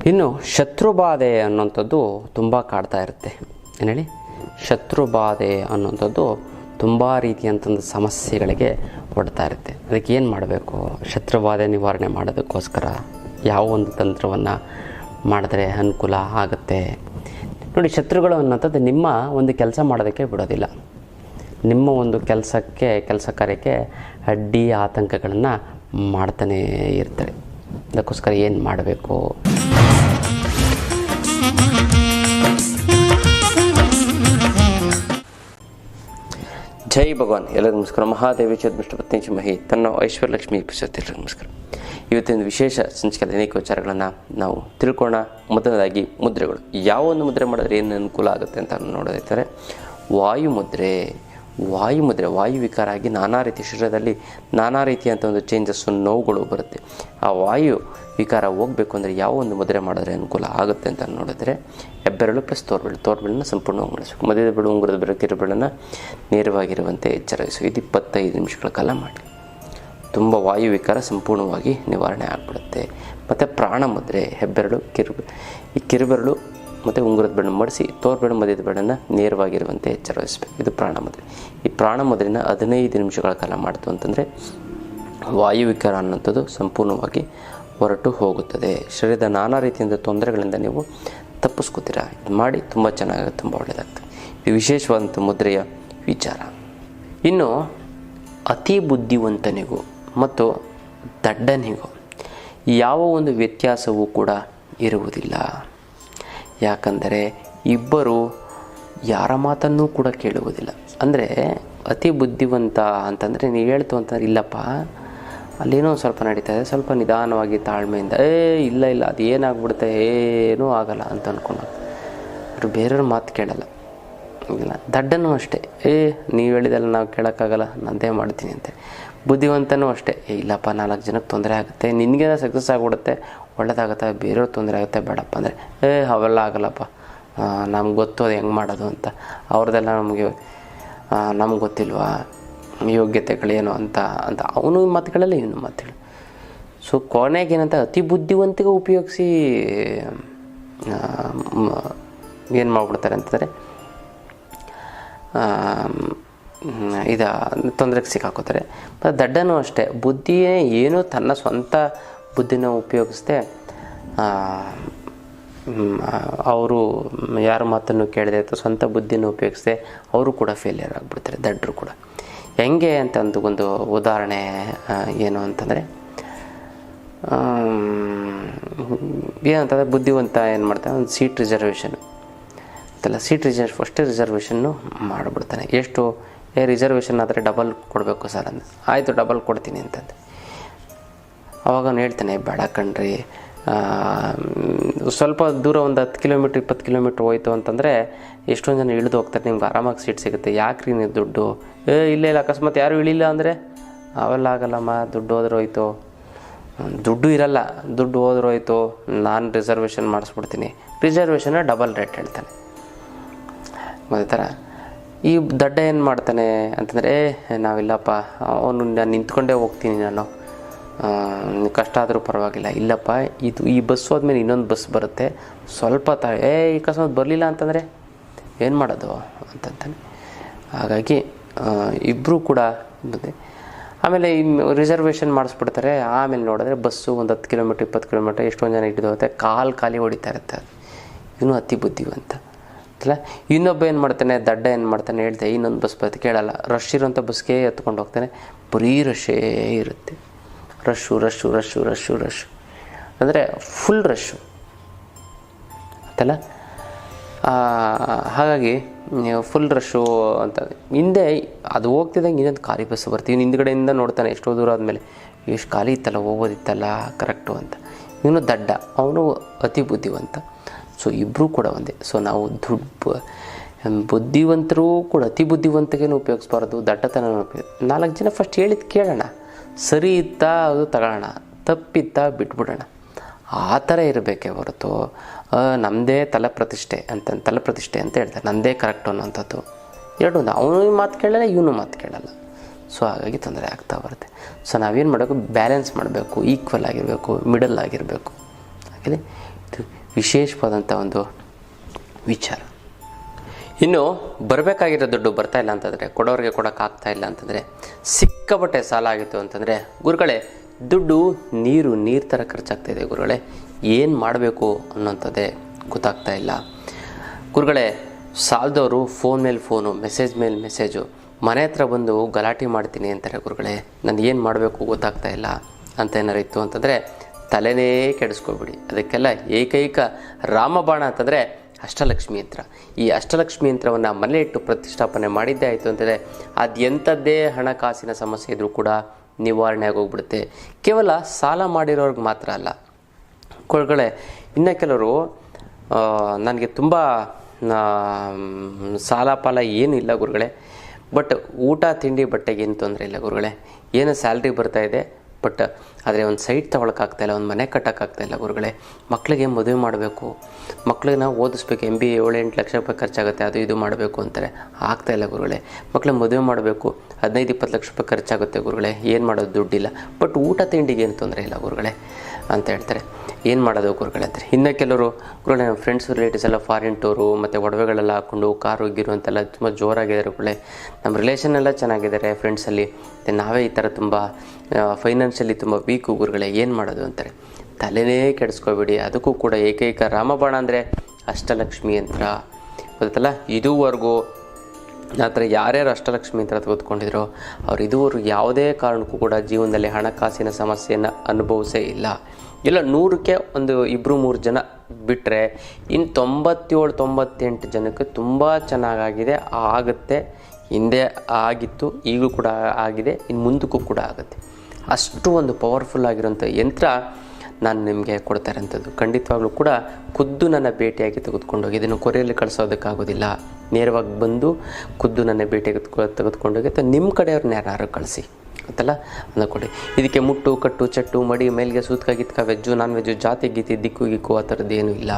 ಇನ್ನು ಶತ್ರುಬಾಧೆ ಅನ್ನೋಂಥದ್ದು ತುಂಬ ಕಾಡ್ತಾ ಇರುತ್ತೆ. ಏನು ಹೇಳಿ, ಶತ್ರುಬಾಧೆ ಅನ್ನೋಂಥದ್ದು ತುಂಬ ರೀತಿಯಂಥದ್ದು ಸಮಸ್ಯೆಗಳಿಗೆ ಒಡ್ತಾ ಇರುತ್ತೆ. ಅದಕ್ಕೆ ಏನು ಮಾಡಬೇಕು? ಶತ್ರುಬಾಧೆ ನಿವಾರಣೆ ಮಾಡೋದಕ್ಕೋಸ್ಕರ ಯಾವ ಒಂದು ತಂತ್ರವನ್ನು ಮಾಡಿದ್ರೆ ಅನುಕೂಲ ಆಗುತ್ತೆ? ನೋಡಿ, ಶತ್ರುಗಳು ಅನ್ನೋಂಥದ್ದು ನಿಮ್ಮ ಒಂದು ಕೆಲಸ ಮಾಡೋದಕ್ಕೆ ಬಿಡೋದಿಲ್ಲ. ನಿಮ್ಮ ಒಂದು ಕೆಲಸ ಕಾರ್ಯಕ್ಕೆ ಅಡ್ಡಿ ಆತಂಕಗಳನ್ನು ಮಾಡ್ತಾನೇ ಇರ್ತಾರೆ. ಅದಕ್ಕೋಸ್ಕರ ಏನು ಮಾಡಬೇಕು? ಜೈ ಭಗವಾನ್. ಎಲ್ಲರಿಗೂ ನಮಸ್ಕಾರ. ಮಹಾದೇವಿ ಚತುರ್ಪತ್ನಿ ಮಹಿ ತನ್ನ ಐಶ್ವರ್ಯಲಕ್ಷ್ಮಿ ಪ್ರಶಸ್ತಿ ನಮಸ್ಕಾರ. ಇವತ್ತಿನ ವಿಶೇಷ ಸಂಚಿಕೆಯಲ್ಲಿ ಅನೇಕ ವಿಚಾರಗಳನ್ನು ನಾವು ತಿಳ್ಕೊಳ್ಳೋಣ. ಮೊದಲನೇದಾಗಿ ಮುದ್ರೆಗಳು. ಯಾವ ಒಂದು ಮುದ್ರೆ ಮಾಡಿದ್ರೆ ಏನು ಅನುಕೂಲ ಆಗುತ್ತೆ ಅಂತ ನೋಡೋದಿರ್ತಾರೆ. ವಾಯುಮುದ್ರೆ. ವಾಯು ವಿಕಾರ ಆಗಿ ನಾನಾ ರೀತಿ ಶರೀರದಲ್ಲಿ ನಾನಾ ರೀತಿಯಂಥ ಒಂದು ಚೇಂಜಸ್ಸು, ನೋವುಗಳು ಬರುತ್ತೆ. ಆ ವಾಯು ವಿಕಾರ ಹೋಗಬೇಕು ಅಂದರೆ ಯಾವ ಒಂದು ಮುದ್ರೆ ಮಾಡಿದ್ರೆ ಅನುಕೂಲ ಆಗುತ್ತೆ ಅಂತ ನೋಡಿದ್ರೆ, ಹೆಬ್ಬೆರಳು ಪ್ಲಸ್ ತೋರ್ಬೆರಳನ್ನ ಸಂಪೂರ್ಣವಾಗಿ ಮಾಡಿಸ್ಬೇಕು. ಮಧ್ಯದ ಬೆರಳು, ಉಂಗುರದ ಬೆರಳು, ಕಿರುಬೆರಳನ್ನು ನೇರವಾಗಿರುವಂತೆ ಎಚ್ಚರಿಸು. ಇದು 25 ನಿಮಿಷಗಳ ಕಾಲ ಮಾಡಿ. ತುಂಬ ವಾಯು ವಿಕಾರ ಸಂಪೂರ್ಣವಾಗಿ ನಿವಾರಣೆ ಆಗಿಬಿಡುತ್ತೆ. ಮತ್ತು ಪ್ರಾಣ ಮುದ್ರೆ. ಹೆಬ್ಬೆರಳು, ಕಿರುಬೆರಳು ಮತ್ತು ಉಂಗುರದ ಬೆರಳು ಮಾಡಿಸಿ ತೋರ್ಬೆರಳು, ಮಧ್ಯದ ಬೆರಳನ್ನು ನೇರವಾಗಿರುವಂತೆ ಎಚ್ಚರಿಸಬೇಕು. ಇದು ಪ್ರಾಣ ಮುದ್ರೆ. ಈ ಪ್ರಾಣ ಮುದ್ರೆನ 15 ನಿಮಿಷಗಳ ಕಾಲ ಮಾಡ್ತು ಅಂತಂದರೆ ವಾಯು ವಿಕಾರ ಅನ್ನೋಂಥದ್ದು ಸಂಪೂರ್ಣವಾಗಿ ಹೊರಟು ಹೋಗುತ್ತದೆ. ಶರೀರದ ನಾನಾ ರೀತಿಯಿಂದ ತೊಂದರೆಗಳಿಂದ ನೀವು ತಪ್ಪಿಸ್ಕೋತೀರಾ. ಇದು ಮಾಡಿ ತುಂಬ ಚೆನ್ನಾಗುತ್ತೆ, ತುಂಬ ಒಳ್ಳೆಯದಾಗ್ತದೆ. ಇದು ವಿಶೇಷವಾದಂಥ ಮುದ್ರೆಯ ವಿಚಾರ. ಇನ್ನು ಅತಿ ಬುದ್ಧಿವಂತನಿಗೂ ಮತ್ತು ದಡ್ಡನಿಗೂ ಯಾವ ಒಂದು ವ್ಯತ್ಯಾಸವೂ ಕೂಡ ಇರುವುದಿಲ್ಲ. ಯಾಕಂದರೆ ಇಬ್ಬರು ಯಾರ ಮಾತನ್ನೂ ಕೂಡ ಕೇಳುವುದಿಲ್ಲ. ಅಂದರೆ ಅತಿ ಬುದ್ಧಿವಂತ ಅಂತಂದರೆ ನೀವು ಹೇಳ್ತು ಅಂತಂದ್ರೆ, ಇಲ್ಲಪ್ಪ ಅಲ್ಲೇನೋ ಸ್ವಲ್ಪ ನಡೀತಾ ಇದೆ, ಸ್ವಲ್ಪ ನಿಧಾನವಾಗಿ ತಾಳ್ಮೆಯಿಂದ ಇಲ್ಲ ಅದು ಏನಾಗ್ಬಿಡುತ್ತೆ, ಏನೂ ಆಗಲ್ಲ ಅಂತ ಅಂದ್ಕೊಂಡು ಅವರು ಬೇರೆಯವ್ರ ಮಾತು ಕೇಳಲ್ಲ. ಇಲ್ಲ, ದಡ್ಡನೂ ಅಷ್ಟೇ, ನೀವು ಹೇಳಿದೆಲ್ಲ ನಾವು ಕೇಳೋಕ್ಕಾಗಲ್ಲ, ನಂದೇ ಮಾಡ್ತೀನಿ ಅಂತ. ಬುದ್ಧಿವಂತನೂ ಅಷ್ಟೇ, ಇಲ್ಲಪ್ಪ 4 ಜನಕ್ಕೆ ತೊಂದರೆ ಆಗುತ್ತೆ, ನಿನಗೇನೋ ಸಕ್ಸಸ್ ಆಗಿಬಿಡುತ್ತೆ, ಒಳ್ಳೇದಾಗುತ್ತೆ, ಬೇರೆಯವ್ರಿಗೆ ತೊಂದರೆ ಆಗುತ್ತೆ, ಬೇಡಪ್ಪ ಅಂದರೆ ಅವೆಲ್ಲ ಆಗಲ್ಲಪ್ಪ, ನಮ್ಗೆ ಗೊತ್ತು ಅದು ಹೆಂಗೆ ಮಾಡೋದು ಅಂತ. ಅವ್ರದ್ದೆಲ್ಲ ನಮ್ಗೆ ಗೊತ್ತಿಲ್ವಾ ಯೋಗ್ಯತೆಗಳೇನು ಅಂತ ಅವನು ಮಾತುಗಳೆಲ್ಲ ಇವನು ಮಾತುಗಳು. ಸೊ ಕೊನೆಗೇನಂತ ಅತಿ ಬುದ್ಧಿವಂತಿಗೆ ಉಪಯೋಗಿಸಿ ಏನು ಮಾಡಿಬಿಡ್ತಾರೆ ಅಂತಂದರೆ ತೊಂದರೆಗೆ ಸಿಕ್ಕಾಕೋತಾರೆ. ಮತ್ತು ದಡ್ಡನೂ ಅಷ್ಟೇ, ಬುದ್ಧಿಯೇ ಏನೂ ತನ್ನ ಸ್ವಂತ ಬುದ್ಧಿನ ಉಪಯೋಗಿಸ್ದೆ ಅವರು ಯಾರ ಮಾತನ್ನು ಕೇಳದೆ ಅಥವಾ ಸ್ವಂತ ಬುದ್ಧಿನ ಉಪಯೋಗಿಸ್ದೆ ಅವರು ಕೂಡ ಫೇಲಿಯರ್ ಆಗಿಬಿಡ್ತಾರೆ, ದಡ್ಡರು ಕೂಡ. ಹೆಂಗೆ ಅಂತ ಒಂದು ಉದಾಹರಣೆ ಏನು ಅಂತಂದರೆ, ಏನಂತಂದರೆ ಬುದ್ಧಿವಂತ ಏನು ಮಾಡ್ತಾನೆ, ಒಂದು ಸೀಟ್ ರಿಸರ್ವೇಷನ್ ಫಸ್ಟ್ ರಿಸರ್ವೇಷನ್ನು ಮಾಡಿಬಿಡ್ತಾನೆ. ಎಷ್ಟು ರಿಸರ್ವೇಷನ್ ಆದರೆ ಡಬಲ್ ಕೊಡಬೇಕು ಸರ್ ಅಂದ. ಆಯಿತು, ಡಬಲ್ ಕೊಡ್ತೀನಿ ಅಂತಂದು. ಅವಾಗ ಅವನು ಹೇಳ್ತಾನೆ, ಬೇಡ ಕಣ್ರಿ, ಸ್ವಲ್ಪ ದೂರ ಒಂದು 10 ಕಿಲೋಮೀಟ್ರ್ 20 ಕಿಲೋಮೀಟ್ರ್ ಹೋಯ್ತು ಅಂತಂದರೆ ಎಷ್ಟೊಂದು ಜನ ಇಳಿದು ಹೋಗ್ತಾರೆ, ನಿಮ್ಗೆ ಆರಾಮಾಗಿ ಸೀಟ್ ಸಿಗುತ್ತೆ, ಯಾಕ್ರಿ ನೀವು ದುಡ್ಡು ಇಲ್ಲ ಅಕಸ್ಮಾತ್ ಯಾರು ಇಳಿಲ್ಲ ಅಂದರೆ ಅವೆಲ್ಲ ಆಗಲ್ಲಮ್ಮ, ದುಡ್ಡು ಹೋದ್ರೋಯ್ತು, ದುಡ್ಡು ಇರಲ್ಲ, ದುಡ್ಡು ಹೋದ್ರೋಯ್ತು, ನಾನು ರಿಸರ್ವೇಷನ್ ಮಾಡಿಸ್ಬಿಡ್ತೀನಿ. ರಿಸರ್ವೇಷನ್ನ ಡಬಲ್ ರೇಟ್ ಹೇಳ್ತಾನೆ. ಅದೇ ಥರ ಈ ದಡ್ಡ ಏನು ಮಾಡ್ತಾನೆ ಅಂತಂದರೆ, ನಾವಿಲ್ಲಪ್ಪ ಅವನು ನಾನು ನಿಂತ್ಕೊಂಡೇ ಹೋಗ್ತೀನಿ, ನಾನು ಕಷ್ಟ ಆದರೂ ಪರವಾಗಿಲ್ಲ, ಇಲ್ಲಪ್ಪ ಈ ಬಸ್ಸು ಹೋದ್ಮೇಲೆ ಇನ್ನೊಂದು ಬಸ್ ಬರುತ್ತೆ, ಸ್ವಲ್ಪ ಅಕಸ್ಮಾತ್ ಬರಲಿಲ್ಲ ಅಂತಂದರೆ ಏನು ಮಾಡೋದು ಅಂತಂತಾನೆ. ಹಾಗಾಗಿ ಇಬ್ಬರು ಕೂಡ ಬಂದೆ. ಆಮೇಲೆ ರಿಸರ್ವೇಷನ್ ಮಾಡಿಸ್ಬಿಡ್ತಾರೆ. ಆಮೇಲೆ ನೋಡಿದ್ರೆ ಬಸ್ಸು ಒಂದು 10 ಕಿಲೋಮೀಟ್ರ್ 20 ಕಿಲೋಮೀಟ್ರ್ ಎಷ್ಟೊಂದು ಜನ ಹಿಡಿದು ಹೋಗುತ್ತೆ, ಖಾಲಿ ಹೊಡಿತಾ ಇರುತ್ತೆ. ಇವನು ಅತಿ ಬುದ್ಧಿವಂತ ಅಲ್ಲ. ಇನ್ನೊಬ್ಬ ಏನು ಮಾಡ್ತಾನೆ, ದಡ್ಡ ಏನು ಮಾಡ್ತಾನೆ ಹೇಳ್ದೆ, ಇನ್ನೊಂದು ಬಸ್ ಬರುತ್ತೆ, ಕೇಳಲ್ಲ, ರಶ್ ಇರೋಂಥ ಬಸ್ಗೆ ಎತ್ಕೊಂಡು ಹೋಗ್ತಾನೆ, ಬರೀ ರಶ್ಶೇ ಇರುತ್ತೆ. ರಶ್ಶು ಅಂದರೆ ಫುಲ್ ರಶ್ಶು ಅಂತಲ್ಲ. ಹಾಗಾಗಿ ಫುಲ್ ರಶ್ಶು ಅಂತ ಹಿಂದೆ ಅದು ಹೋಗ್ತಿದ್ದಂಗೆ ಇನ್ನೊಂದು ಖಾಲಿ ಬಸ್ ಬರ್ತೀವಿ, ಹಿಂದ್ಗಡೆಯಿಂದ ನೋಡ್ತಾನೆ ಎಷ್ಟೋ ದೂರ ಆದಮೇಲೆ, ಎಷ್ಟು ಖಾಲಿ ಇತ್ತಲ್ಲ, ಹೋಗೋದಿತ್ತಲ್ಲ ಕರೆಕ್ಟು ಅಂತ. ಇವನು ದಡ್ಡ, ಅವನು ಅತಿ ಬುದ್ಧಿವಂತ. ಸೊ ಇಬ್ಬರೂ ಕೂಡ ಒಂದೇ. ಸೊ ನಾವು ಬುದ್ಧಿವಂತರೂ ಕೂಡ ಅತಿ ಬುದ್ಧಿವಂತಿಕೆನೂ ಉಪಯೋಗಿಸ್ಬಾರ್ದು, ದಡ್ಡತನ 4 ಜನ ಫಸ್ಟ್ ಹೇಳಿದ್ದು ಕೇಳೋಣ, ಸರಿ ಇತ್ತಾ ಅದು ತಗೊಳ್ಳೋಣ, ತಪ್ಪಿತ್ತಾ ಬಿಟ್ಬಿಡೋಣ, ಆ ಥರ ಇರಬೇಕೇ ಹೊರತು ನಮ್ಮದೇ ತಲೆ ಪ್ರತಿಷ್ಠೆ ಅಂತ ಹೇಳ್ತಾರೆ, ನಮ್ಮದೇ ಕರೆಕ್ಟು ಅನ್ನೋಂಥದ್ದು. ಎರಡು ಅವನು ಮಾತು ಕೇಳಲ್ಲ, ಇವನು ಮಾತು ಕೇಳಲ್ಲ. ಸೊ ಹಾಗಾಗಿ ತೊಂದರೆ ಆಗ್ತಾ ಬರುತ್ತೆ. ಸೊ ನಾವೇನು ಮಾಡಬೇಕು, ಬ್ಯಾಲೆನ್ಸ್ ಮಾಡಬೇಕು, ಈಕ್ವಲ್ ಆಗಿರಬೇಕು, ಮಿಡಲ್ ಆಗಿರಬೇಕು. ಹಾಗೆ ಇದು ವಿಶೇಷವಾದಂಥ ಒಂದು ವಿಚಾರ. ಇನ್ನು ಬರಬೇಕಾಗಿರೋ ದುಡ್ಡು ಬರ್ತಾ ಇಲ್ಲ ಅಂತಂದರೆ, ಕೊಡೋರಿಗೆ ಕೊಡೋಕ್ಕಾಗ್ತಾ ಇಲ್ಲ ಅಂತಂದರೆ, ಸಿಕ್ಕಾಪಟ್ಟೆ ಸಾಲ ಆಗಿತ್ತು ಅಂತಂದರೆ, ಗುರುಗಳೇ ದುಡ್ಡು ನೀರು ಥರ ಖರ್ಚಾಗ್ತಾಯಿದೆ ಗುರುಗಳೇ, ಏನು ಮಾಡಬೇಕು ಅನ್ನೋಂಥದ್ದೇ ಗೊತ್ತಾಗ್ತಾ ಇಲ್ಲ ಗುರುಗಳೇ. ಸಾಲದವರು ಫೋನ್ ಮೇಲೆ ಫೋನು, ಮೆಸೇಜ್ ಮೇಲೆ ಮೆಸೇಜು, ಮನೆ ಹತ್ರ ಬಂದು ಗಲಾಟೆ ಮಾಡ್ತೀನಿ ಅಂತಾರೆ ಗುರುಗಳೇ, ನಾನು ಏನು ಮಾಡಬೇಕು ಗೊತ್ತಾಗ್ತಾ ಇಲ್ಲ ಅಂತ ಏನಾರು ಇತ್ತು ಅಂತಂದರೆ ತಲೆನೇ ಕೆಡಿಸ್ಕೊಬಿಡಿ. ಅದಕ್ಕೆಲ್ಲ ಏಕೈಕ ರಾಮಬಾಣ ಅಂತಂದರೆ ಅಷ್ಟಲಕ್ಷ್ಮಿ ಯಂತ್ರ. ಈ ಅಷ್ಟಲಕ್ಷ್ಮಿ ಯಂತ್ರವನ್ನು ಮನೆ ಇಟ್ಟು ಪ್ರತಿಷ್ಠಾಪನೆ ಮಾಡಿದ್ದೇ ಆಯಿತು ಅಂತಂದರೆ ಅದು ಎಂಥದ್ದೇ ಹಣಕಾಸಿನ ಸಮಸ್ಯೆ ಇದ್ದರೂ ಕೂಡ ನಿವಾರಣೆ ಆಗೋಗ್ಬಿಡುತ್ತೆ. ಕೇವಲ ಸಾಲ ಮಾಡಿರೋರ್ಗೆ ಮಾತ್ರ ಅಲ್ಲ ಗುರುಗಳೇ, ಇನ್ನು ಕೆಲವರು ನನಗೆ ತುಂಬ ಸಾಲ ಪಾಲ ಏನೂ ಇಲ್ಲ ಗುರುಗಳೇ, ಬಟ್ ಊಟ ತಿಂಡಿ ಬಟ್ಟೆಗೆ ಏನು ತೊಂದರೆ ಇಲ್ಲ ಗುರುಗಳೇ, ಏನು ಸ್ಯಾಲ್ರಿ ಬರ್ತಾಯಿದೆ, ಬಟ್ ಆದರೆ ಒಂದು ಸೈಟ್ ತೊಗೊಳಕ್ಕಾಗ್ತಾಯಿಲ್ಲ, ಒಂದು ಮನೆ ಕಟ್ಟೋಕ್ಕಾಗ್ತಾಯಿಲ್ಲ ಗುರುಗಳೇ. ಮಕ್ಕಳಿಗೆ ಮದುವೆ ಮಾಡಬೇಕು, ಮಕ್ಕಳಿಗೆ ನಾವು ಓದಿಸ್ಬೇಕು, MBA 7-8 ಲಕ್ಷ ರೂಪಾಯಿ ಖರ್ಚಾಗುತ್ತೆ, ಅದು ಇದು ಮಾಡಬೇಕು ಅಂತಾರೆ, ಆಗ್ತಾಯಿಲ್ಲ ಗುರುಗಳೇ. ಮಕ್ಕಳಿಗೆ ಮದುವೆ ಮಾಡಬೇಕು, 15-20 ಲಕ್ಷ ರೂಪಾಯಿ ಖರ್ಚಾಗುತ್ತೆ ಗುರುಗಳೇ, ಏನು ಮಾಡೋದು, ದುಡ್ಡಿಲ್ಲ, ಬಟ್ ಊಟ ತಿಂಡಿಗೆ ಏನು ತೊಂದರೆ ಇಲ್ಲ ಗುರುಗಳೇ ಅಂತ ಹೇಳ್ತಾರೆ. ಏನು ಮಾಡೋದು ಗುರುಗಳೇ ಅಂತಾರೆ. ಇನ್ನು ಕೆಲವರು ಗುರುಗಳೇ ನಮ್ಮ ಫ್ರೆಂಡ್ಸ್ ರಿಲೇಟಿವ್ಸ್ ಎಲ್ಲ ಫಾರಿನ್ ಟೂರು ಮತ್ತು ಒಡವೆಗಳೆಲ್ಲ ಹಾಕ್ಕೊಂಡು ಕಾರು ಹೋಗಿರು ಅಂತೆಲ್ಲ ತುಂಬ ಜೋರಾಗಿದ್ದಾರೆ ಗುರುಗಳೇ. ನಮ್ಮ ರಿಲೇಷನ್ ಎಲ್ಲ ಚೆನ್ನಾಗಿದ್ದಾರೆ ಫ್ರೆಂಡ್ಸಲ್ಲಿ, ನಾವೇ ಈ ಥರ ತುಂಬ ಫೈನಾನ್ಷಿಯಲಿ ತುಂಬ ವೀಕು ಗುರುಗಳೇ, ಏನು ಮಾಡೋದು ಅಂತಾರೆ. ತಲೆನೇ ಕೆಡಿಸ್ಕೊಬೇಡಿ. ಅದಕ್ಕೂ ಕೂಡ ಏಕೈಕ ರಾಮಬಾಣ ಅಂದರೆ ಅಷ್ಟಲಕ್ಷ್ಮಿ ಯಂತ್ರ ಗೊತ್ತಲ್ಲ. ಇದುವರೆಗೂ ಆ ಥರ ಯಾರ್ಯಾರು ಅಷ್ಟಲಕ್ಷ್ಮಿ ಯಂತ್ರ ತೆಗೆದುಕೊಂಡಿದ್ರೋ ಅವ್ರು ಇದುವರೆಗೂ ಯಾವುದೇ ಕಾರಣಕ್ಕೂ ಕೂಡ ಜೀವನದಲ್ಲಿ ಹಣಕಾಸಿನ ಸಮಸ್ಯೆಯನ್ನು ಅನುಭವಿಸೇ ಇಲ್ಲ. ಇಲ್ಲ 100ಕ್ಕೆ ಒಂದು 2-3 ಜನ ಬಿಟ್ಟರೆ ಇನ್ನು 97-98 ಜನಕ್ಕೆ ತುಂಬ ಚೆನ್ನಾಗಾಗಿದೆ, ಆಗುತ್ತೆ, ಹಿಂದೆ ಆಗಿತ್ತು, ಈಗಲೂ ಕೂಡ ಆಗಿದೆ, ಇನ್ನು ಮುಂದಕ್ಕೂ ಕೂಡ ಆಗುತ್ತೆ. ಅಷ್ಟು ಒಂದು ಪವರ್ಫುಲ್ ಆಗಿರೋಂಥ ಯಂತ್ರ ನಾನು ನಿಮಗೆ ಕೊಡ್ತಾ ಇರೋಂಥದ್ದು. ಖಂಡಿತವಾಗ್ಲೂ ಕೂಡ ಖುದ್ದು ನನ್ನ ಭೇಟಿಯಾಗಿ ತೆಗೆದುಕೊಂಡೋಗಿ, ಇದನ್ನು ಕೊರಿಯಲ್ಲಿ ಕಳಿಸೋದಕ್ಕಾಗೋದಿಲ್ಲ, ನೇರವಾಗಿ ಬಂದು ಖುದ್ದು ನನ್ನ ಭೇಟಿಯಾಗಿ ತೆಗೆದುಕೊಂಡೋಗಿ ಅಥವಾ ನಿಮ್ಮ ಕಡೆಯವ್ರನ್ನ ಯಾರು ಕಳಿಸಿ ಗೊತ್ತಲ್ಲ ಅದನ್ನು ಕೊಡಿ. ಇದಕ್ಕೆ ಮುಟ್ಟು ಕಟ್ಟು ಚಟ್ಟು ಮಡಿ ಮೇಲ್ಗೆ ಸೂತ್ಕ ಗಿತ್ಕ ವೆಜ್ಜು ನಾನ್ ವೆಜ್ಜು ಜಾತಿ ಗೀತಿ ದಿಕ್ಕು ಗಿಕ್ಕು ಆ ಥರದ್ದು ಏನೂ ಇಲ್ಲ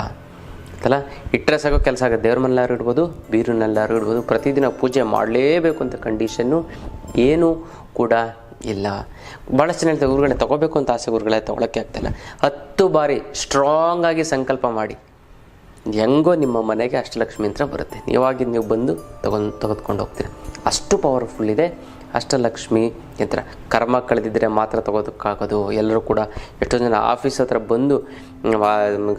ಗೊತ್ತಲ್ಲ. ಇಟ್ಟರೆ ಸಾಗೋ ಕೆಲಸ ಆಗುತ್ತೆ. ದೇವ್ರ ಮನೆಲ್ಲಾರು ಇಡ್ಬೋದು, ಬೀರನ್ನೆಲ್ಲಾರು ಇಡ್ಬೋದು, ಪ್ರತಿದಿನ ಪೂಜೆ ಮಾಡಲೇಬೇಕು ಅಂತ ಕಂಡೀಷನ್ನು ಏನೂ ಕೂಡ ಇಲ್ಲ. ಭಾಳಷ್ಟು ಜನ ಹೇಳ್ತಾರೆ ಗುರುಗಳೇ ತೊಗೋಬೇಕು ಅಂತ ಆಸೆ ಗುರುಗಳೇ, ತೊಗೊಳಕ್ಕೆ ಆಗ್ತಾಯಿಲ್ಲ. 10 ಬಾರಿ ಸ್ಟ್ರಾಂಗಾಗಿ ಸಂಕಲ್ಪ ಮಾಡಿ, ಹೆಂಗೋ ನಿಮ್ಮ ಮನೆಗೆ ಅಷ್ಟಲಕ್ಷ್ಮಿ ಯಂತ್ರ ಬರುತ್ತೆ. ನೀವಾಗಿದ್ದು ನೀವು ಬಂದು ತೆಗೆದುಕೊಂಡು ಹೋಗ್ತೀರ. ಅಷ್ಟು ಪವರ್ಫುಲ್ ಇದೆ ಅಷ್ಟಲಕ್ಷ್ಮಿ ಯಂತ್ರ. ಕರ್ಮ ಕಳೆದಿದ್ದರೆ ಮಾತ್ರ ತೊಗೋದಕ್ಕಾಗೋದು. ಎಲ್ಲರೂ ಕೂಡ ಎಷ್ಟೋ ಜನ ಆಫೀಸ್ ಹತ್ರ ಬಂದು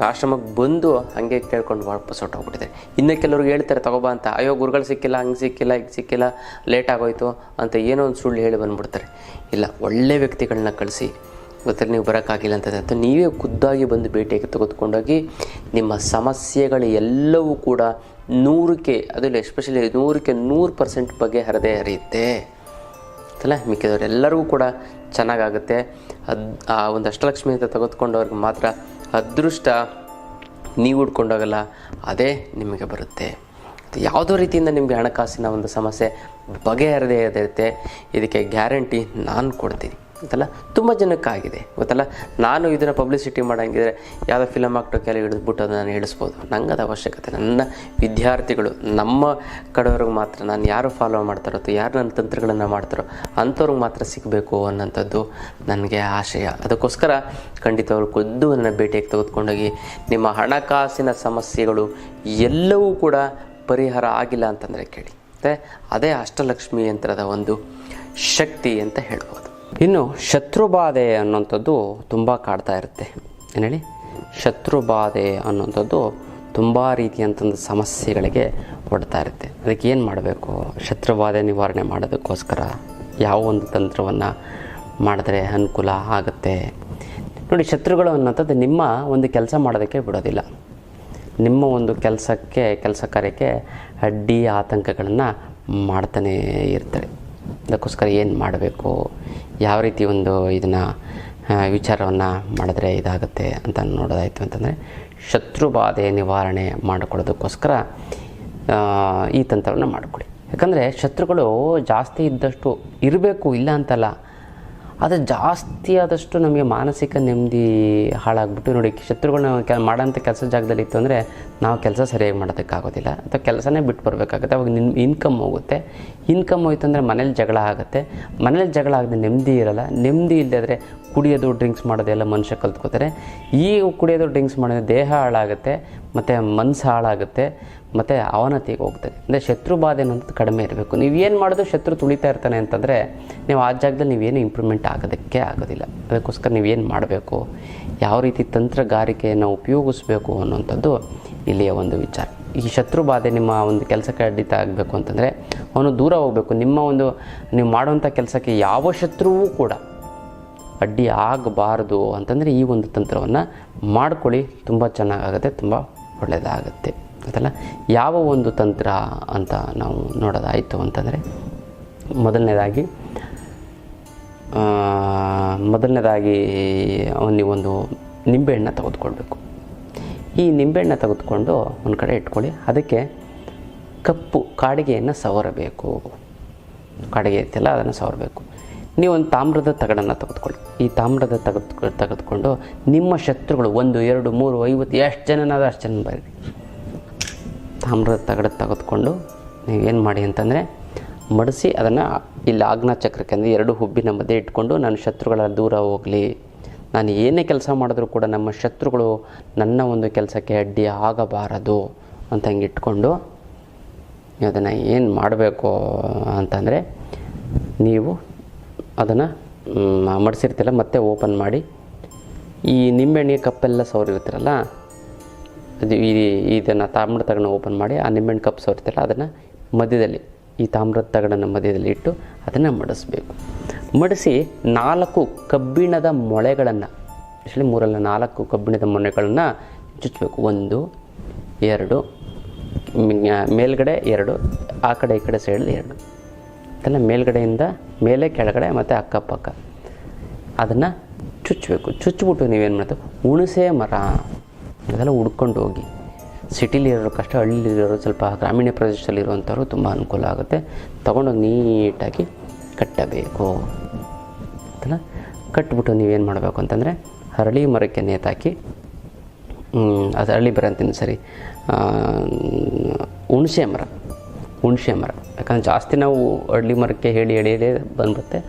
ಆಶ್ರಮಕ್ಕೆ ಬಂದು ಹಾಗೆ ಕೇಳ್ಕೊಂಡು ವಾಪಸ್ ಹೊಟ್ಟೋಗ್ಬಿಟ್ಟಿದ್ದಾರೆ. ಇನ್ನು ಕೆಲವ್ರಿಗೆ ಹೇಳ್ತಾರೆ ತಗೋಬಾ ಅಂತ, ಅಯ್ಯೋ ಗುರುಗಳು ಸಿಕ್ಕಿಲ್ಲ, ಹಂಗೆ ಸಿಕ್ಕಿಲ್ಲ, ಈಗ ಸಿಕ್ಕಿಲ್ಲ, ಲೇಟ್ ಆಗೋಯ್ತು ಅಂತ ಏನೋ ಒಂದು ಸುಳ್ಳು ಹೇಳಿ ಬಂದುಬಿಡ್ತಾರೆ. ಇಲ್ಲ, ಒಳ್ಳೆ ವ್ಯಕ್ತಿಗಳನ್ನ ಕಳಿಸಿ ಗೊತ್ತಲ್ಲಿ ನೀವು ಬರೋಕ್ಕಾಗಿಲ್ಲ ಅಂತಂದರೆ ಅಥವಾ ನೀವೇ ಖುದ್ದಾಗಿ ಬಂದು ಭೇಟಿಯಾಗಿ ತೆಗೆದುಕೊಂಡೋಗಿ ನಿಮ್ಮ ಸಮಸ್ಯೆಗಳು ಎಲ್ಲವೂ ಕೂಡ 100ಕ್ಕೆ, ಅದರಲ್ಲಿ ಎಸ್ಪೆಷಲಿ 100ಕ್ಕೆ 100% ಬಗೆಹರದೇ ಹರಿಯುತ್ತೆ ಅಲ್ಲ. ಮಿಕ್ಕಿದವರೆಲ್ಲರಿಗೂ ಕೂಡ ಚೆನ್ನಾಗಾಗುತ್ತೆ. ಆ ಒಂದು ಅಷ್ಟಲಕ್ಷ್ಮಿ ಅಂತ ತೆಗೆದುಕೊಂಡವ್ರಿಗೆ ಮಾತ್ರ ಅದೃಷ್ಟ ನೀವು ಹುಡ್ಕೊಂಡೋಗಲ್ಲ, ಅದೇ ನಿಮಗೆ ಬರುತ್ತೆ. ಯಾವುದೋ ರೀತಿಯಿಂದ ನಿಮಗೆ ಹಣಕಾಸಿನ ಒಂದು ಸಮಸ್ಯೆ ಬಗೆಹರದೇ ಇರುತ್ತೆ, ಇದಕ್ಕೆ ಗ್ಯಾರಂಟಿ ನಾನು ಕೊಡ್ತೀನಿ ಗೊತ್ತಲ್ಲ. ತುಂಬ ಜನಕ್ಕಾಗಿದೆ ಗೊತ್ತಲ್ಲ. ನಾನು ಇದನ್ನು ಪಬ್ಲಿಸಿಟಿ ಮಾಡೋಂಗಿದ್ರೆ ಯಾವುದೋ ಫಿಲಮ್ ಆಕ್ಟರ್ ಕೆಲ ಹಿಡಿದ್ಬಿಟ್ಟು ಅದನ್ನು ನಾನು ಹೇಳಿಸ್ಬೋದು. ನಂಗೆ ಅದು ಅವಶ್ಯಕತೆ. ನನ್ನ ವಿದ್ಯಾರ್ಥಿಗಳು ನಮ್ಮ ಕಡೆಯವ್ರಿಗೆ ಮಾತ್ರ, ನಾನು ಯಾರು ಫಾಲೋ ಮಾಡ್ತಾರೋ ಅಥವಾ ಯಾರು ನನ್ನ ತಂತ್ರಗಳನ್ನು ಮಾಡ್ತಾರೋ ಅಂಥವ್ರಿಗೆ ಮಾತ್ರ ಸಿಗಬೇಕು ಅನ್ನೋಂಥದ್ದು ನನಗೆ ಆಶಯ. ಅದಕ್ಕೋಸ್ಕರ ಖಂಡಿತವ್ರು ಖುದ್ದು ನನ್ನ ಭೇಟಿಯಾಗಿ ತೆಗೆದುಕೊಂಡೋಗಿ ನಿಮ್ಮ ಹಣಕಾಸಿನ ಸಮಸ್ಯೆಗಳು ಎಲ್ಲವೂ ಕೂಡ ಪರಿಹಾರ ಆಗಿಲ್ಲ ಅಂತಂದರೆ ಕೇಳಿ. ಮತ್ತು ಅದೇ ಅಷ್ಟಲಕ್ಷ್ಮಿ ಯಂತ್ರದ ಒಂದು ಶಕ್ತಿ ಅಂತ ಹೇಳ್ಬೋದು. ಇನ್ನು ಶತ್ರುಬಾಧೆ ಅನ್ನೋಂಥದ್ದು ತುಂಬ ಕಾಡ್ತಾ ಇರುತ್ತೆ. ಏನು ಹೇಳಿ, ಶತ್ರುಬಾಧೆ ಅನ್ನೋಂಥದ್ದು ತುಂಬ ರೀತಿಯಂಥದ್ದು ಸಮಸ್ಯೆಗಳಿಗೆ ಒಡ್ತಾ ಇರುತ್ತೆ. ಅದಕ್ಕೆ ಏನು ಮಾಡಬೇಕು? ಶತ್ರುಬಾಧೆ ನಿವಾರಣೆ ಮಾಡೋದಕ್ಕೋಸ್ಕರ ಯಾವ ಒಂದು ತಂತ್ರವನ್ನು ಮಾಡಿದ್ರೆ ಅನುಕೂಲ ಆಗುತ್ತೆ ನೋಡಿ. ಶತ್ರುಗಳು ಅನ್ನೋಂಥದ್ದು ನಿಮ್ಮ ಒಂದು ಕೆಲಸ ಮಾಡೋದಕ್ಕೆ ಬಿಡೋದಿಲ್ಲ. ನಿಮ್ಮ ಒಂದು ಕೆಲಸ ಕಾರ್ಯಕ್ಕೆ ಅಡ್ಡಿ ಆತಂಕಗಳನ್ನು ಮಾಡ್ತಾನೇ ಇರ್ತಾರೆ. ಅದಕ್ಕೋಸ್ಕರ ಏನು ಮಾಡಬೇಕು, ಯಾವ ರೀತಿ ಒಂದು ಇದನ್ನು ವಿಚಾರವನ್ನು ಮಾಡಿದ್ರೆ ಇದಾಗುತ್ತೆ ಅಂತ ನೋಡೋದಾಯಿತು ಅಂತಂದರೆ, ಶತ್ರುಬಾಧೆ ನಿವಾರಣೆ ಮಾಡಿಕೊಳ್ಳೋದಕ್ಕೋಸ್ಕರ ಈ ತಂತ್ರವನ್ನು ಮಾಡಿಕೊಡಿ. ಯಾಕಂದರೆ ಶತ್ರುಗಳು ಜಾಸ್ತಿ ಇದ್ದಷ್ಟು ಇರಬೇಕು, ಇಲ್ಲ ಅಂತಲ್ಲ, ಅದು ಜಾಸ್ತಿ ಆದಷ್ಟು ನಮಗೆ ಮಾನಸಿಕ ನೆಮ್ಮದಿ ಹಾಳಾಗ್ಬಿಟ್ಟು ನೋಡಿ, ಶತ್ರುಗಳನ್ನ ಮಾಡೋಂಥ ಕೆಲಸ ಜಾಗದಲ್ಲಿ ಇತ್ತು ಅಂದರೆ ನಾವು ಕೆಲಸ ಸರಿಯಾಗಿ ಮಾಡೋದಕ್ಕಾಗೋದಿಲ್ಲ, ಅಥವಾ ಕೆಲಸನೇ ಬಿಟ್ಟು ಬರಬೇಕಾಗುತ್ತೆ. ಅವಾಗ ಇನ್ಕಮ್ ಹೋಗುತ್ತೆ. ಇನ್ಕಮ್ ಹೋಯ್ತು ಅಂದರೆ ಮನೇಲಿ ಜಗಳ ಆಗುತ್ತೆ. ಮನೇಲಿ ಜಗಳ ಆಗದೆ ನೆಮ್ಮದಿ ಇರೋಲ್ಲ. ನೆಮ್ಮದಿ ಇಲ್ಲದೆ ಕುಡಿಯೋದು, ಡ್ರಿಂಕ್ಸ್ ಮಾಡೋದೆಲ್ಲ ಮನುಷ್ಯ ಕಲ್ತ್ಕೋತಾರೆ. ಈ ಕುಡಿಯೋದು, ಡ್ರಿಂಕ್ಸ್ ಮಾಡೋದು ದೇಹ ಹಾಳಾಗುತ್ತೆ, ಮತ್ತು ಮನಸ್ಸು ಹಾಳಾಗುತ್ತೆ, ಮತ್ತು ಅವನತಿಗೆ ಹೋಗ್ತದೆ. ಅಂದರೆ ಶತ್ರು ಬಾಧೆ ಅನ್ನೋದು ಕಡಿಮೆ ಇರಬೇಕು. ನೀವೇನು ಮಾಡೋದು ಶತ್ರು ತುಳಿತಾ ಇರ್ತಾನೆ ಅಂತಂದರೆ ನೀವು ಆ ಜಾಗದಲ್ಲಿ ನೀವೇನು ಇಂಪ್ರೂವ್ಮೆಂಟ್ ಆಗೋದಕ್ಕೆ ಆಗೋದಿಲ್ಲ. ಅದಕ್ಕೋಸ್ಕರ ನೀವೇನು ಮಾಡಬೇಕು, ಯಾವ ರೀತಿ ತಂತ್ರಗಾರಿಕೆಯನ್ನು ಉಪಯೋಗಿಸ್ಬೇಕು ಅನ್ನೋಂಥದ್ದು ಇಲ್ಲಿಯ ಒಂದು ವಿಚಾರ. ಈ ಶತ್ರು ಬಾಧೆ ನಿಮ್ಮ ಒಂದು ಕೆಲಸಕ್ಕೆ ಅಡ್ಡಿತ ಆಗಬೇಕು ಅಂತಂದರೆ ಅವನು ದೂರ ಹೋಗಬೇಕು. ನಿಮ್ಮ ಒಂದು ನೀವು ಮಾಡುವಂಥ ಕೆಲಸಕ್ಕೆ ಯಾವ ಶತ್ರುವೂ ಕೂಡ ಅಡ್ಡಿ ಆಗಬಾರ್ದು ಅಂತಂದರೆ ಈ ಒಂದು ತಂತ್ರವನ್ನು ಮಾಡ್ಕೊಳ್ಳಿ. ತುಂಬ ಚೆನ್ನಾಗಾಗುತ್ತೆ, ತುಂಬ ಒಳ್ಳೆಯದಾಗುತ್ತೆ ಅದಲ್ಲ. ಯಾವ ಒಂದು ತಂತ್ರ ಅಂತ ನಾವು ನೋಡೋದಾಯಿತು ಅಂತಂದರೆ ಮೊದಲನೇದಾಗಿ ನೀವೊಂದು ನಿಂಬೆಹಣ್ಣು ತೆಗೆದುಕೊಳ್ಬೇಕು. ಈ ನಿಂಬೆಹಣ್ಣು ತೆಗೆದುಕೊಂಡು ಒಂದು ಕಡೆ ಇಟ್ಕೊಳ್ಳಿ. ಅದಕ್ಕೆ ಕಪ್ಪು ಕಾಡಿಗೆಯನ್ನು ಸವರಬೇಕು. ಕಾಡಿಗೆ ಐತಲ್ಲ ಅದನ್ನು ಸವರಬೇಕು. ನೀವೊಂದು ತಾಮ್ರದ ತಗಡನ್ನು ತೆಗೆದುಕೊಳ್ಳಿ. ಈ ತಾಮ್ರದ ತೆಗೆದುಕೊಂಡು ನಿಮ್ಮ ಶತ್ರುಗಳು 1, 2, 3, 50 ಎಷ್ಟು ಜನನಾದರೂ ಅಷ್ಟು ಜನ ಬರೀ. ತಾಮ್ರದ ತಗಡ ತೆಗೆದುಕೊಂಡು ನೀವೇನು ಮಾಡಿ ಅಂತಂದರೆ ಮಡಿಸಿ ಅದನ್ನು ಇಲ್ಲಿ ಆಜ್ಞಾ ಚಕ್ರಕ್ಕೆ ಅಂದರೆ 2 ಹುಬ್ಬಿನ ಮಧ್ಯೆ ಇಟ್ಕೊಂಡು ನನ್ನ ಶತ್ರುಗಳ ದೂರ ಹೋಗಲಿ, ನಾನು ಏನೇ ಕೆಲಸ ಮಾಡಿದ್ರೂ ಕೂಡ ನಮ್ಮ ಶತ್ರುಗಳು ನನ್ನ ಒಂದು ಕೆಲಸಕ್ಕೆ ಅಡ್ಡಿ ಆಗಬಾರದು ಅಂತ ಹಂಗೆ ಇಟ್ಕೊಂಡು ಅದನ್ನು ಏನು ಮಾಡಬೇಕು ಅಂತಂದರೆ ನೀವು ಅದನ್ನು ಮಡಿಸಿರ್ತಿಲ್ಲ ಮತ್ತೆ ಓಪನ್ ಮಾಡಿ ಈ ನಿಂಬೆಹಣ್ಣಿಗೆ ಕಪ್ಪೆಲ್ಲ ಸವರಿರ್ತೀರಲ್ಲ ಅದು ಇದನ್ನು ತಾಮ್ರದ ತಗಡನ್ನ ಓಪನ್ ಮಾಡಿ ಆ ನಿಂಬೆಹಣ್ಣು ಕಪ್ ಸವರಿರ್ತಿರಲ್ಲ ಅದನ್ನು ಮಧ್ಯದಲ್ಲಿ ಈ ತಾಮ್ರದ ತಗಡನ್ನು ಮಧ್ಯದಲ್ಲಿ ಇಟ್ಟು ಅದನ್ನು ಮಡಿಸ್ಬೇಕು. ಮಡಿಸಿ 4 ಕಬ್ಬಿಣದ ಮೊಳೆಗಳನ್ನು ಆ್ಯಕ್ಚುಲಿ 3-4 ಕಬ್ಬಿಣದ ಮೊಳೆಗಳನ್ನು ಚುಚ್ಚಬೇಕು. 1, 2 ಮೇಲ್ಗಡೆ 2 ಆ ಕಡೆ ಈ ಕಡೆ ಸೈಡಲ್ಲಿ 2 ಅದನ್ನು ಮೇಲ್ಗಡೆಯಿಂದ ಮೇಲೆ ಕೆಳಗಡೆ ಮತ್ತು ಅಕ್ಕಪಕ್ಕ ಅದನ್ನು ಚುಚ್ಚಬೇಕು. ಚುಚ್ಚಿಬಿಟ್ಟು ನೀವೇನು ಮಾಡ್ತೀವಿ ಹುಣಸೆ ಮರ ಅದೆಲ್ಲ ಹುಡ್ಕೊಂಡು ಹೋಗಿ. ಸಿಟಿಲಿರೋರು ಕಷ್ಟ, ಹಳ್ಳಿಲಿರೋರು ಸ್ವಲ್ಪ ಗ್ರಾಮೀಣ ಪ್ರದೇಶದಲ್ಲಿರುವಂಥವ್ರು ತುಂಬ ಅನುಕೂಲ ಆಗುತ್ತೆ. ತೊಗೊಂಡೋಗಿ ನೀಟಾಗಿ ಕಟ್ಟಬೇಕು. ಅದನ್ನು ಕಟ್ಬಿಟ್ಟು ನೀವೇನು ಮಾಡಬೇಕು ಅಂತಂದರೆ ಅರಳಿ ಮರಕ್ಕೆ ನೇತಾಕಿ ಅದು ಅರಳಿ ಮರ ಅಂತೀನಿ ಸರಿ ಹುಣಸೆ ಮರ ಯಾಕಂದರೆ ಜಾಸ್ತಿ ನಾವು ಅರಳಿ ಮರಕ್ಕೆ ಹೇಳಿ ಬಂದ್ಬಿಡುತ್ತೆ.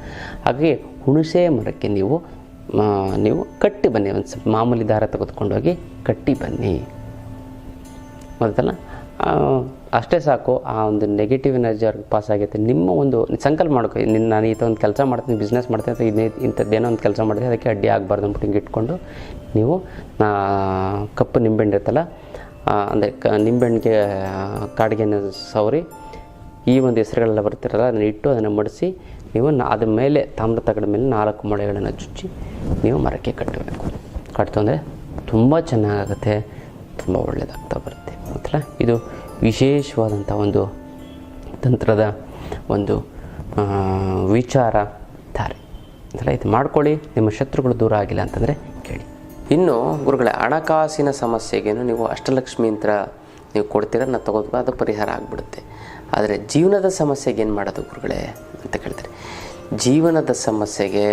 ಹಾಗಾಗಿ ಹುಣಸೆ ಮರಕ್ಕೆ ನೀವು ಕಟ್ಟಿ ಬನ್ನಿ. ಒಂದು ಸ್ವಲ್ಪ ಮಾಮೂಲಿ ದಾರ ತೆಗೆದುಕೊಂಡೋಗಿ ಕಟ್ಟಿ ಬನ್ನಿ. ಮೊದಲ ಅಷ್ಟೇ ಸಾಕು. ಆ ಒಂದು ನೆಗೆಟಿವ್ ಎನರ್ಜಿ ಅವ್ರಿಗೆ ಪಾಸ್ ಆಗೈತೆ. ನಿಮ್ಮ ಒಂದು ಸಂಕಲ್ಪ ಮಾಡ್ಕೊ, ನಾನು ಒಂದು ಕೆಲಸ ಮಾಡ್ತೀನಿ, ಬಿಸ್ನೆಸ್ ಮಾಡ್ತೀನಿ ಅಥವಾ ಇಂಥದ್ದೇನೋ ಒಂದು ಕೆಲಸ ಮಾಡ್ತೀನಿ, ಅದಕ್ಕೆ ಅಡ್ಡಿ ಆಗಬಾರ್ದು ಅಂದ್ಬಿಟ್ಟು ಹಿಂಗೆ ಇಟ್ಕೊಂಡು ನೀವು ಕಪ್ಪು ನಿಂಬೆಹಣ್ಣು ಇರುತ್ತಲ್ಲ ಅಂದರೆ ನಿಂಬೆಹಣ್ಣಿಗೆ ಕಾಡಿಗೆಯನ್ನು ಸವರಿ ಈ ಒಂದು ಹೆಸರುಗಳೆಲ್ಲ ಬರ್ತಿರಲ್ಲ ಅದನ್ನು ಇಟ್ಟು ಅದನ್ನು ಮಡಿಸಿ ನೀವು ಅದ್ರ ಮೇಲೆ ತಾಮ್ರ ತಗಡ ಮೇಲೆ 4 ಮೊಳೆಗಳನ್ನು ಚುಚ್ಚಿ ನೀವು ಮರಕ್ಕೆ ಕಟ್ಟಬೇಕು. ಕಟ್ತು ಅಂದರೆ ತುಂಬ ಚೆನ್ನಾಗಾಗುತ್ತೆ, ತುಂಬ ಒಳ್ಳೆಯದಾಗ್ತಾ ಬರುತ್ತೆ ಗೊತ್ತಲ್ಲ. ಇದು ವಿಶೇಷವಾದಂಥ ಒಂದು ತಂತ್ರದ ಒಂದು ವಿಚಾರ ಧಾರೆ ಅದೆಲ್ಲ. ಇದು ಮಾಡ್ಕೊಳ್ಳಿ, ನಿಮ್ಮ ಶತ್ರುಗಳು ದೂರ ಆಗಿಲ್ಲ ಅಂತಂದರೆ ಕೇಳಿ. ಇನ್ನು ಗುರುಗಳೇ, ಹಣಕಾಸಿನ ಸಮಸ್ಯೆಗೇನು ನೀವು ಅಷ್ಟಲಕ್ಷ್ಮಿ ಯಂತ್ರ ನೀವು ಕೊಡ್ತೀರ, ನಾನು ತಗೋದು ಅದು ಪರಿಹಾರ ಆಗಿಬಿಡುತ್ತೆ. ಆದರೆ ಜೀವನದ ಸಮಸ್ಯೆಗೆ ಏನು ಮಾಡೋದು ಗುರುಗಳೇ ಅಂತ ಕೇಳ್ತಾರೆ. ಜೀವನದ ಸಮಸ್ಯೆಗೆ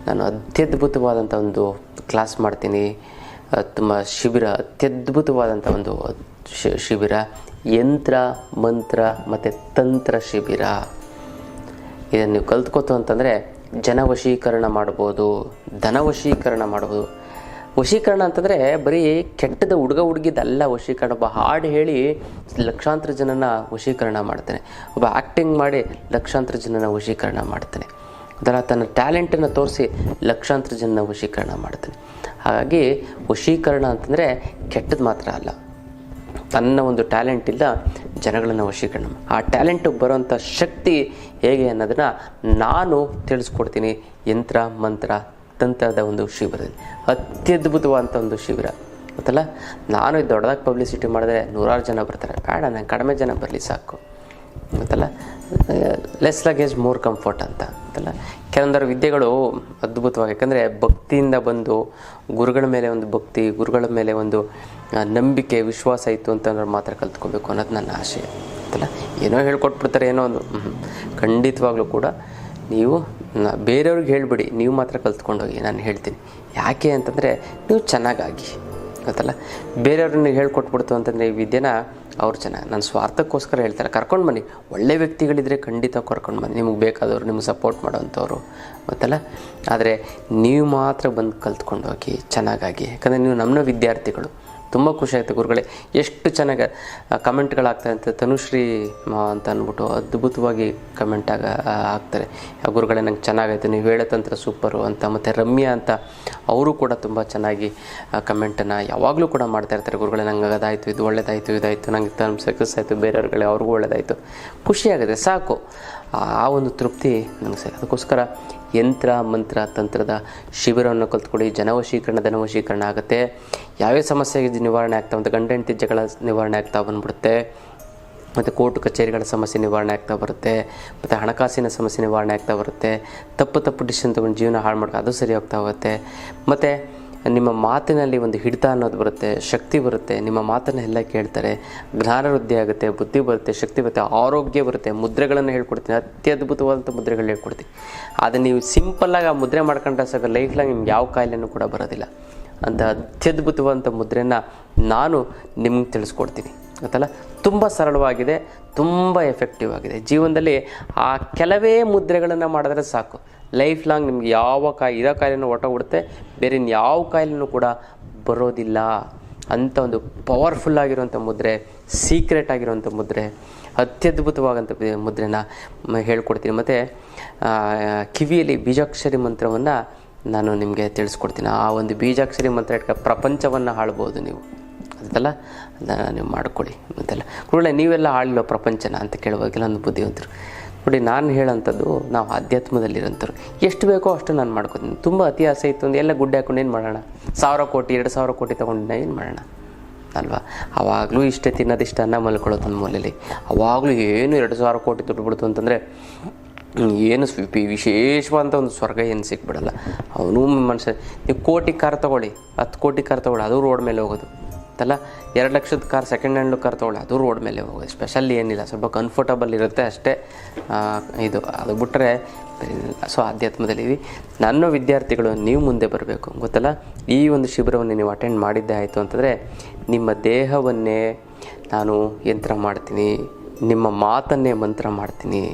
ನಾನು ಅತ್ಯದ್ಭುತವಾದಂಥ ಒಂದು ಕ್ಲಾಸ್ ಮಾಡ್ತೀನಿ. ತುಂಬ ಶಿಬಿರ, ಅತ್ಯದ್ಭುತವಾದಂಥ ಒಂದು ಶಿಬಿರ, ಯಂತ್ರ ಮಂತ್ರ ಮತ್ತು ತಂತ್ರ ಶಿಬಿರ. ಇದನ್ನು ನೀವು ಕಲ್ತ್ಕೋತು ಅಂತಂದರೆ ಜನವಶೀಕರಣ ಮಾಡ್ಬೋದು, ಧನವಶೀಕರಣ ಮಾಡ್ಬೋದು. ವಶೀಕರಣ ಅಂತಂದರೆ ಬರೀ ಕೆಟ್ಟದ ಹುಡುಗಿದಲ್ಲ ವಶೀಕರಣ. ಒಬ್ಬ ಹಾಡು ಹೇಳಿ ಲಕ್ಷಾಂತರ ಜನನ ವಶೀಕರಣ ಮಾಡ್ತಾನೆ. ಒಬ್ಬ ಆ್ಯಕ್ಟಿಂಗ್ ಮಾಡಿ ಲಕ್ಷಾಂತರ ಜನನ ವಶೀಕರಣ ಮಾಡ್ತಾನೆ. ಅದರ ತನ್ನ ಟ್ಯಾಲೆಂಟನ್ನು ತೋರಿಸಿ ಲಕ್ಷಾಂತರ ಜನನ ವಶೀಕರಣ ಮಾಡ್ತಾನೆ. ಹಾಗಾಗಿ ವಶೀಕರಣ ಅಂತಂದರೆ ಕೆಟ್ಟದ್ದು ಮಾತ್ರ ಅಲ್ಲ, ತನ್ನ ಒಂದು ಟ್ಯಾಲೆಂಟಿಂದ ಜನಗಳನ್ನು ವಶೀಕರಣ, ಆ ಟ್ಯಾಲೆಂಟಿಗೆ ಬರೋವಂಥ ಶಕ್ತಿ ಹೇಗೆ ಅನ್ನೋದನ್ನು ನಾನು ತಿಳಿಸ್ಕೊಡ್ತೀನಿ ಯಂತ್ರ ಮಂತ್ರ ತಂತ್ರದ ಒಂದು ಶಿಬಿರದಲ್ಲಿ. ಅತ್ಯದ್ಭುತವಾದಂಥ ಒಂದು ಶಿಬಿರ ಗೊತ್ತಲ್ಲ. ನಾನು ಇದು ದೊಡ್ಡದಾಗಿ ಪಬ್ಲಿಸಿಟಿ ಮಾಡಿದ್ರೆ 100 ಜನ ಬರ್ತಾರೆ, ಬೇಡ ನಾನು ಕಡಿಮೆ ಜನ ಬರಲಿ ಸಾಕು ಗೊತ್ತಲ್ಲ. ಲೆಸ್ ಲಗೇಜ್ ಮೋರ್ ಕಂಫರ್ಟ್ ಅಂತ ಗೊತ್ತಲ್ಲ. ಕೆಲವೊಂದರ ವಿದ್ಯೆಗಳು ಅದ್ಭುತವಾಗಿ, ಯಾಕಂದರೆ ಭಕ್ತಿಯಿಂದ ಬಂದು ಗುರುಗಳ ಮೇಲೆ ಒಂದು ಭಕ್ತಿ, ಗುರುಗಳ ಮೇಲೆ ಒಂದು ನಂಬಿಕೆ ವಿಶ್ವಾಸ ಇತ್ತು ಅಂತಂದ್ರೆ ಮಾತ್ರ ಕಲ್ತ್ಕೋಬೇಕು ಅನ್ನೋದು ನನ್ನ ಆಶಯ ಗೊತ್ತಲ್ಲ. ಏನೋ ಹೇಳ್ಕೊಟ್ಬಿಡ್ತಾರೆ ಏನೋ ಒಂದು, ಖಂಡಿತವಾಗ್ಲೂ ಕೂಡ ನೀವು ಬೇರೆಯವ್ರಿಗೆ ಹೇಳಿಬಿಡಿ, ನೀವು ಮಾತ್ರ ಕಲ್ತ್ಕೊಂಡೋಗಿ. ನಾನು ಹೇಳ್ತೀನಿ ಯಾಕೆ ಅಂತಂದರೆ ನೀವು ಚೆನ್ನಾಗಾಗಿ, ಗೊತ್ತಲ್ಲ. ಬೇರೆಯವ್ರನ್ನ ಹೇಳ್ಕೊಟ್ಬಿಡ್ತು ಅಂತಂದರೆ ಈ ವಿದ್ಯೆನ ಅವ್ರು ಚೆನ್ನಾಗಿ, ನಾನು ಸ್ವಾರ್ಥಕ್ಕೋಸ್ಕರ ಹೇಳ್ತಾರೆ. ಕರ್ಕೊಂಡು ಬನ್ನಿ, ಒಳ್ಳೆ ವ್ಯಕ್ತಿಗಳಿದ್ದರೆ ಖಂಡಿತ ಕರ್ಕೊಂಡು ಬನ್ನಿ, ನಿಮಗೆ ಬೇಕಾದವರು, ನಿಮ್ಗೆ ಸಪೋರ್ಟ್ ಮಾಡೋವಂಥವ್ರು, ಗೊತ್ತಲ್ಲ. ಆದರೆ ನೀವು ಮಾತ್ರ ಬಂದು ಕಲ್ತ್ಕೊಂಡೋಗಿ ಚೆನ್ನಾಗಾಗಿ. ಯಾಕಂದರೆ ನೀವು ನಮ್ಮ ವಿದ್ಯಾರ್ಥಿಗಳು. ತುಂಬ ಖುಷಿ ಆಯಿತು ಗುರುಗಳೇ, ಎಷ್ಟು ಚೆನ್ನಾಗಿ ಕಮೆಂಟ್ಗಳಾಗ್ತಾರೆ ಅಂತ. ತನುಶ್ರೀ ಅಂತ ಅಂದ್ಬಿಟ್ಟು ಅದ್ಭುತವಾಗಿ ಕಮೆಂಟ್ ಆಗ್ತಾರೆ, ಗುರುಗಳೇ ನಂಗೆ ಚೆನ್ನಾಗಾಯಿತು, ನೀವು ಹೇಳೋ ತಂತ್ರ ಸೂಪರು ಅಂತ. ಮತ್ತು ರಮ್ಯಾ ಅಂತ ಅವರು ಕೂಡ ತುಂಬ ಚೆನ್ನಾಗಿ ಕಮೆಂಟನ್ನು ಯಾವಾಗಲೂ ಕೂಡ ಮಾಡ್ತಾ ಇರ್ತಾರೆ. ಗುರುಗಳೇ ನಂಗೆ ಅದಾಯಿತು, ಇದು ಒಳ್ಳೇದಾಯಿತು, ಇದಾಯಿತು, ನಂಗೆ ಸಕ್ಸಸ್ ಆಯಿತು, ಬೇರೆಯವ್ರುಗಳೇ ಅವ್ರಿಗೂ ಒಳ್ಳೇದಾಯಿತು, ಖುಷಿಯಾಗಿದೆ, ಸಾಕು. ಆ ಒಂದು ತೃಪ್ತಿ ನನಗೆ ಸರಿ. ಅದಕ್ಕೋಸ್ಕರ ಯಂತ್ರ ಮಂತ್ರ ತಂತ್ರದ ಶಿಬಿರವನ್ನು ಕಲ್ತ್ಕೊಳ್ಳಿ. ಜನವಶೀಕರಣ ಧನವಶೀಕರಣ ಆಗುತ್ತೆ. ಯಾವ್ಯಾವ ಸಮಸ್ಯೆಗೆ ನಿವಾರಣೆ ಆಗ್ತಾವೆ ಅಂತ, ಗಂಡ ಹೆಂಡತಿ ಜಗಳ ನಿವಾರಣೆ ಆಗ್ತಾ ಬಂದ್ಬಿಡುತ್ತೆ. ಮತ್ತು ಕೋರ್ಟ್ ಕಚೇರಿಗಳ ಸಮಸ್ಯೆ ನಿವಾರಣೆ ಆಗ್ತಾ ಬರುತ್ತೆ. ಮತ್ತು ಹಣಕಾಸಿನ ಸಮಸ್ಯೆ ನಿವಾರಣೆ ಆಗ್ತಾ ಬರುತ್ತೆ. ತಪ್ಪು ಡಿಸಿಷನ್ ತೊಗೊಂಡು ಜೀವನ ಹಾಳು ಮಾಡ್ಕೊ ಅದು ಸರಿ ಹೋಗ್ತಾ ಹೋಗುತ್ತೆ. ಮತ್ತು ನಿಮ್ಮ ಮಾತಿನಲ್ಲಿ ಒಂದು ಹಿಡಿತ ಅನ್ನೋದು ಬರುತ್ತೆ, ಶಕ್ತಿ ಬರುತ್ತೆ. ನಿಮ್ಮ ಮಾತನ್ನು ಎಲ್ಲ ಕೇಳ್ತಾರೆ, ಜ್ಞಾನ ವೃದ್ಧಿ ಆಗುತ್ತೆ, ಬುದ್ಧಿ ಬರುತ್ತೆ, ಶಕ್ತಿ ಬರುತ್ತೆ, ಆರೋಗ್ಯ ಬರುತ್ತೆ. ಮುದ್ರೆಗಳನ್ನು ಹೇಳ್ಕೊಡ್ತೀನಿ, ಅತ್ಯದ್ಭುತವಾದಂಥ ಮುದ್ರೆಗಳು ಹೇಳ್ಕೊಡ್ತೀನಿ. ಆದರೆ ನೀವು ಸಿಂಪಲ್ಲಾಗಿ ಆ ಮುದ್ರೆ ಮಾಡ್ಕೊಂಡ್ರೆ ಸಾಕು, ಲೈಫ್ ಲಾಂಗ್ ನಿಮ್ಗೆ ಯಾವ ಕಾಯಿಲೆನೂ ಕೂಡ ಬರೋದಿಲ್ಲ. ಅಂತ ಅತ್ಯದ್ಭುತವಾದಂಥ ಮುದ್ರೆಯನ್ನು ನಾನು ನಿಮ್ಗೆ ತಿಳಿಸ್ಕೊಡ್ತೀನಿ, ಗೊತ್ತಲ್ಲ. ತುಂಬ ಸರಳವಾಗಿದೆ, ತುಂಬ ಎಫೆಕ್ಟಿವ್ ಆಗಿದೆ. ಜೀವನದಲ್ಲಿ ಆ ಕೆಲವೇ ಮುದ್ರೆಗಳನ್ನು ಮಾಡಿದ್ರೆ ಸಾಕು, ಲೈಫ್ ಲಾಂಗ್ ನಿಮ್ಗೆ ಯಾವ ಇರೋ ಕಾಯಿಲೆನೂ ಹೊರಟೋಗ್ಬಿಡುತ್ತೆ, ಬೇರೆ ಯಾವ ಕಾಯಿಲೆನೂ ಕೂಡ ಬರೋದಿಲ್ಲ. ಅಂಥ ಒಂದು ಪವರ್ಫುಲ್ ಆಗಿರುವಂಥ ಮುದ್ರೆ, ಸೀಕ್ರೆಟ್ ಆಗಿರುವಂಥ ಮುದ್ರೆ, ಅತ್ಯದ್ಭುತವಾದಂಥ ಮುದ್ರೆನ ಹೇಳ್ಕೊಡ್ತೀನಿ. ಮತ್ತು ಕಿವಿಯಲ್ಲಿ ಬೀಜಾಕ್ಷರಿ ಮಂತ್ರವನ್ನು ನಾನು ನಿಮಗೆ ತಿಳಿಸ್ಕೊಡ್ತೀನಿ. ಆ ಒಂದು ಬೀಜಾಕ್ಷರಿ ಮಂತ್ರ ಇಟ್ಕ ಪ್ರಪಂಚವನ್ನು ಆಳ್ಬೋದು ನೀವು, ಅದಲ್ಲ. ಅದನ್ನು ನೀವು ಮಾಡ್ಕೊಳ್ಳಿ. ಅಂತೆಲ್ಲ ಗುರುಗಳೇ ನೀವೆಲ್ಲ ಆಳಿಲ್ಲ ಪ್ರಪಂಚನ ಅಂತ ಕೇಳುವಾಗಿಲ್ಲ ಒಂದು ಬುದ್ಧಿವಂತರು. ನೋಡಿ, ನಾನು ಹೇಳೋಂಥದ್ದು ನಾವು ಆಧ್ಯಾತ್ಮದಲ್ಲಿರೋಂಥವ್ರು. ಎಷ್ಟು ಬೇಕೋ ಅಷ್ಟು ನಾನು ಮಾಡ್ಕೊತೀನಿ. ತುಂಬ ಅತಿ ಆಸೆ ಇತ್ತು ಒಂದು ಎಲ್ಲ ಗುಡ್ಡೆ ಹಾಕೊಂಡು ಏನು ಮಾಡೋಣ, 1000 ಕೋಟಿ 2000 ಕೋಟಿ ತೊಗೊಂಡು ಏನು ಮಾಡೋಣ ಅಲ್ವಾ. ಆವಾಗಲೂ ಇಷ್ಟೇ ತಿನ್ನೋದಿಷ್ಟು ಅನ್ನ ಮಲ್ಕೊಳ್ಳೋದು ಒಂದು ಮೂಲೆಯಲ್ಲಿ. ಆವಾಗಲೂ ಏನು 2000 ಕೋಟಿ ದುಡ್ಡು ಬಿಡ್ತು ಅಂತಂದರೆ ಏನು ವಿಶೇಷವಾದಂಥ ಒಂದು ಸ್ವರ್ಗ ಏನು ಸಿಕ್ಬಿಡಲ್ಲ. ಅವನು ಮನುಷ್ಯ, ನೀವು ಕೋಟಿ ಕಾರ್ ತೊಗೊಳ್ಳಿ, 10 ಕೋಟಿ ಕಾರ್ ತೊಗೊಳ್ಳಿ, ಅದು ರೋಡ್ ಮೇಲೆ ಹೋಗೋದು ಅಂತಲ್ಲ. 2 ಲಕ್ಷದ ಕಾರ್ ಸೆಕೆಂಡ್ ಹ್ಯಾಂಡ್ ಕಾರ್ ತೊಗೊಳ್ಳಿ, ಅದು ರೋಡ್ ಮೇಲೆ ಹೋಗೋದು. ಸ್ಪೆಷಲ್ ಏನಿಲ್ಲ, ಸ್ವಲ್ಪ ಕಂಫರ್ಟಬಲ್ ಇರುತ್ತೆ ಅಷ್ಟೇ. ಇದು ಅದು ಬಿಟ್ಟರೆ ಸೊ ಆಧ್ಯಾತ್ಮದಲ್ಲಿ ನನ್ನ ವಿದ್ಯಾರ್ಥಿಗಳು ನೀವು ಮುಂದೆ ಬರಬೇಕು, ಗೊತ್ತಲ್ಲ. ಈ ಒಂದು ಶಿಬಿರವನ್ನು ನೀವು ಅಟೆಂಡ್ ಮಾಡಿದ್ದೇ ಆಯಿತು ಅಂತಂದರೆ ನಿಮ್ಮ ದೇಹವನ್ನೇ ನಾನು ಯಂತ್ರ ಮಾಡ್ತೀನಿ, ನಿಮ್ಮ ಮಾತನ್ನೇ ಮಂತ್ರ ಮಾಡ್ತೀನಿ.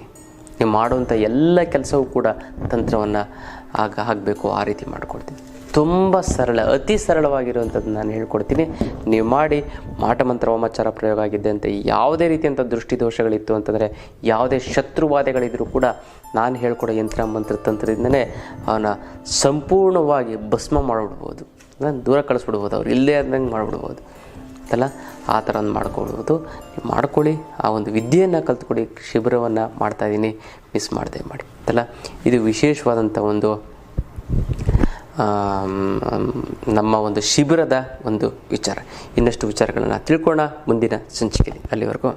ನೀವು ಮಾಡುವಂಥ ಎಲ್ಲ ಕೆಲಸವೂ ಕೂಡ ತಂತ್ರವನ್ನು ಆಗಬೇಕು, ಆ ರೀತಿ ಮಾಡಿಕೊಡ್ತೀನಿ. ತುಂಬ ಸರಳ, ಅತಿ ಸರಳವಾಗಿರುವಂಥದ್ದು ನಾನು ಹೇಳ್ಕೊಡ್ತೀನಿ. ನೀವು ಮಾಡಿ. ಮಾಟಮಂತ್ರ ವಾಮಾಚಾರ ಪ್ರಯೋಗ ಆಗಿದ್ದೆ ಅಂತ ಯಾವುದೇ ರೀತಿಯಂಥ ದೃಷ್ಟಿದೋಷಗಳಿತ್ತು ಅಂತಂದರೆ, ಯಾವುದೇ ಶತ್ರುವಾದಗಳಿದ್ರೂ ಕೂಡ ನಾನು ಹೇಳ್ಕೊಡೋ ಯಂತ್ರ ಮಂತ್ರ ತಂತ್ರದಿಂದನೇ ಅವನ ಸಂಪೂರ್ಣವಾಗಿ ಭಸ್ಮ ಮಾಡಿಬಿಡ್ಬೋದು, ನಾನು ದೂರ ಕಳಿಸ್ಬಿಡ್ಬೋದು, ಅವ್ರು ಇಲ್ಲೇ ಆದಂಗೆ ಮಾಡಿಬಿಡ್ಬೋದು ಅಂತಲ್ಲ. ಆ ಥರ ಒಂದು ಮಾಡ್ಕೊಳ್ಬೋದು. ನೀವು ಮಾಡ್ಕೊಳ್ಳಿ, ಆ ಒಂದು ವಿದ್ಯೆಯನ್ನು ಕಲ್ತ್ಕೊಡಿ. ಶಿಬಿರವನ್ನು ಮಾಡ್ತಾಯಿದ್ದೀನಿ, ಮಿಸ್ ಮಾಡದೆ ಮಾಡಿ ಅಂತಲ್ಲ. ಇದು ವಿಶೇಷವಾದಂಥ ಒಂದು ನಮ್ಮ ಒಂದು ಶಿಬಿರದ ಒಂದು ವಿಚಾರ. ಇನ್ನಷ್ಟು ವಿಚಾರಗಳನ್ನು ತಿಳ್ಕೊಳ್ಳೋಣ ಮುಂದಿನ ಸಂಚಿಕೆಯಲ್ಲಿ. ಅಲ್ಲಿವರೆಗೂ